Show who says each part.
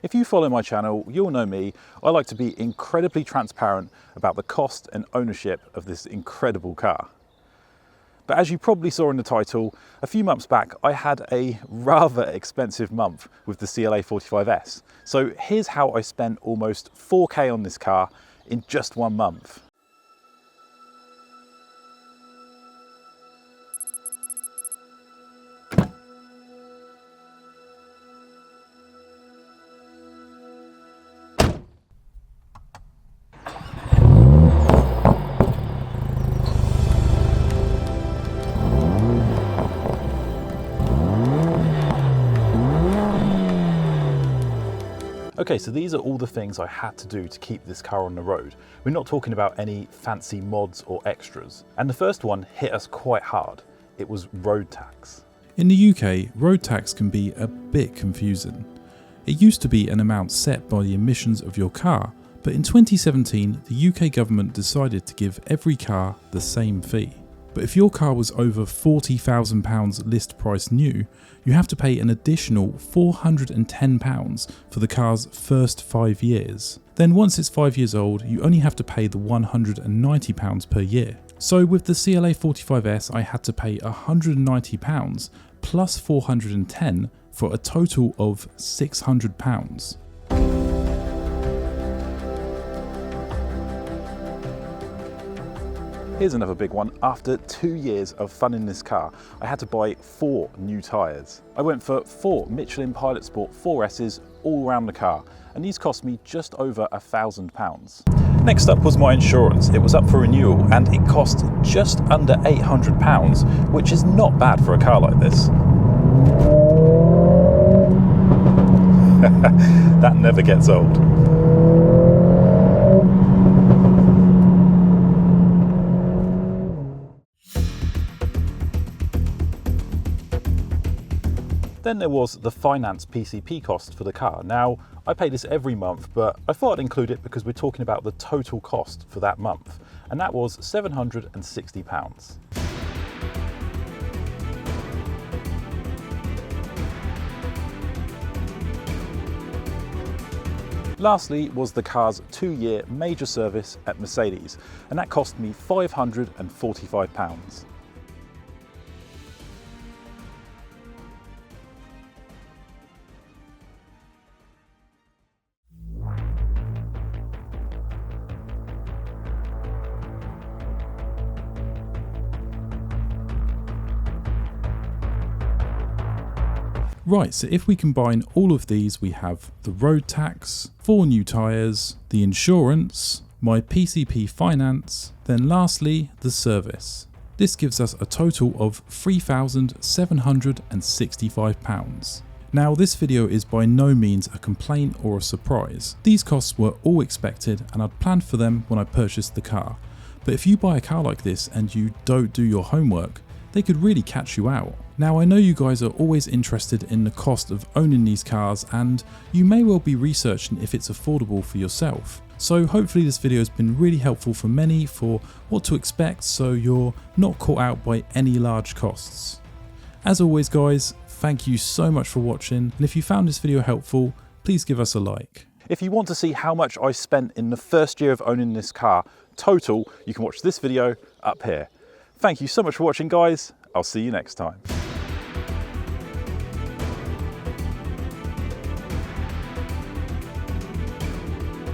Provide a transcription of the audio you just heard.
Speaker 1: If you follow my channel, you'll know me. I like to be incredibly transparent about the cost and ownership of this incredible car. But as you probably saw in the title, a few months back I had a rather expensive month with the CLA45s. So here's how I spent almost 4K on this car in just 1 month. Okay, so these are all the things I had to do to keep this car on the road. We're not talking about any fancy mods or extras. And the first one hit us quite hard. It was road tax.
Speaker 2: In the UK, road tax can be a bit confusing. It used to be an amount set by the emissions of your car, but in 2017, the UK government decided to give every car the same fee. But if your car was over £40,000 list price new, you have to pay an additional £410 for the car's first 5 years. Then once it's 5 years old, you only have to pay the £190 per year. So with the CLA45s, I had to pay £190 plus £410 for a total of £600.
Speaker 1: Here's another big one. After 2 years of fun in this car, I had to buy 4 new tyres. I went for 4 Michelin Pilot Sport 4Ss all around the car, and these cost me just over £1,000. Next up was my insurance. It was up for renewal and it cost just under £800, which is not bad for a car like this. That never gets old. Then there was the finance PCP cost for the car. Now, I pay this every month, but I thought I'd include it because we're talking about the total cost for that month, and that was £760. Lastly was the car's 2-year major service at Mercedes, and that cost me £545.
Speaker 2: Right, so if we combine all of these, we have the road tax, 4 new tyres, the insurance, my PCP finance, then lastly the service. This gives us a total of £3,765. Now this video is by no means a complaint or a surprise. These costs were all expected and I'd planned for them when I purchased the car. But if you buy a car like this and you don't do your homework, they could really catch you out. Now I know you guys are always interested in the cost of owning these cars and you may well be researching if it's affordable for yourself. So hopefully this video has been really helpful for many for what to expect so you're not caught out by any large costs. As always guys, thank you so much for watching, and if you found this video helpful, please give us a like.
Speaker 1: If you want to see how much I spent in the first year of owning this car total, you can watch this video up here. Thank you so much for watching guys, I'll see you next time.